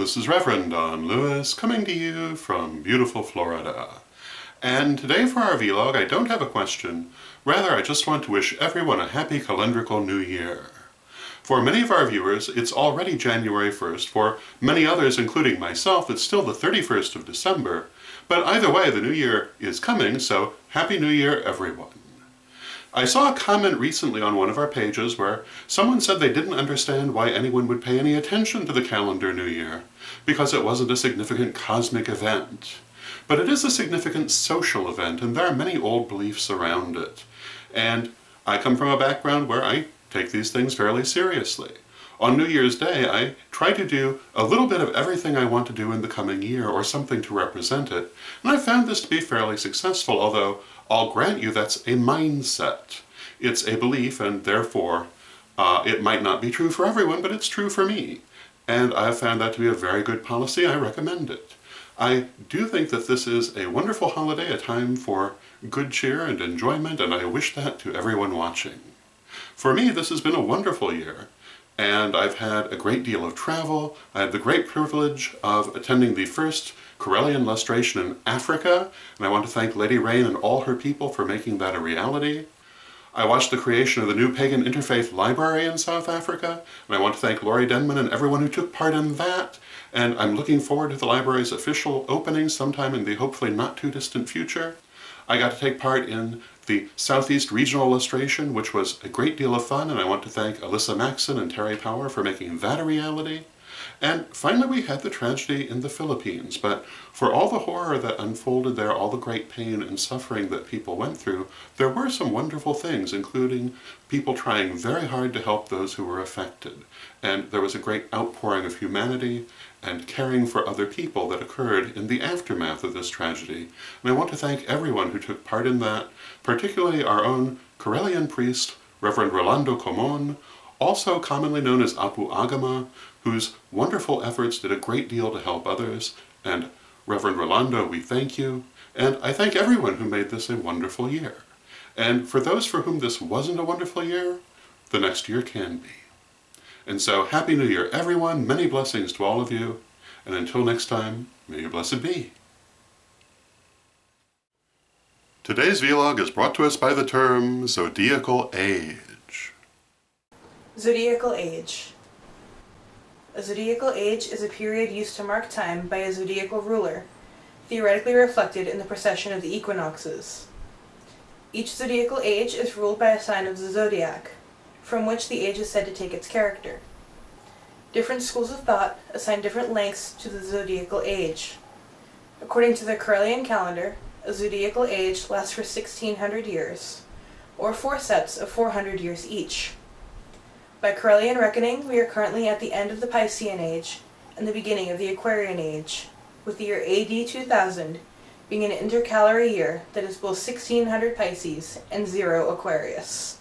this is Reverend Don Lewis coming to you from beautiful Florida. And today for our vlog, I don't have a question. Rather, I just want to wish everyone a happy calendrical new year. For many of our viewers, it's already January 1st. For many others, including myself, it's still the 31st of December. But either way, the new year is coming, so Happy New Year, everyone. I saw a comment recently on one of our pages where someone said they didn't understand why anyone would pay any attention to the calendar New Year, because it wasn't a significant cosmic event. But it is a significant social event, and there are many old beliefs around it. And I come from a background where I take these things fairly seriously. On New Year's Day, I try to do a little bit of everything I want to do in the coming year, or something to represent it, and I found this to be fairly successful, although I'll grant you that's a mindset. It's a belief, and therefore it might not be true for everyone, but it's true for me. And I've found that to be a very good policy. I recommend it. I do think that this is a wonderful holiday, a time for good cheer and enjoyment, and I wish that to everyone watching. For me, this has been a wonderful year. And I've had a great deal of travel. I had the great privilege of attending the first Corellian lustration in Africa, and I want to thank Lady Rain and all her people for making that a reality. I watched the creation of the new Pagan Interfaith Library in South Africa, and I want to thank Laurie Denman and everyone who took part in that, and I'm looking forward to the library's official opening sometime in the hopefully not too distant future. I got to take part in the Southeast Regional Illustration, which was a great deal of fun, and I want to thank Alyssa Maxon and Terry Power for making that a reality. And finally we had the tragedy in the Philippines, but for all the horror that unfolded there, all the great pain and suffering that people went through, there were some wonderful things, including people trying very hard to help those who were affected. And there was a great outpouring of humanity and caring for other people that occurred in the aftermath of this tragedy. And I want to thank everyone who took part in that, particularly our own Corellian priest, Reverend Rolando Comon, also commonly known as Apu Agama, whose wonderful efforts did a great deal to help others. And Reverend Rolando, we thank you. And I thank everyone who made this a wonderful year. And for those for whom this wasn't a wonderful year, the next year can be. And so, Happy New Year, everyone. Many blessings to all of you. And until next time, may you blessed be. Today's vlog is brought to us by the term Zodiacal Age. Zodiacal Age. A zodiacal age is a period used to mark time by a zodiacal ruler, theoretically reflected in the precession of the equinoxes. Each zodiacal age is ruled by a sign of the zodiac, from which the age is said to take its character. Different schools of thought assign different lengths to the zodiacal age. According to the Corellian calendar, a zodiacal age lasts for 1600 years, or 4 sets of 400 years each. By Corellian reckoning, we are currently at the end of the Piscean Age and the beginning of the Aquarian Age, with the year AD 2000 being an intercalary year that is both 1600 Pisces and 0 Aquarius.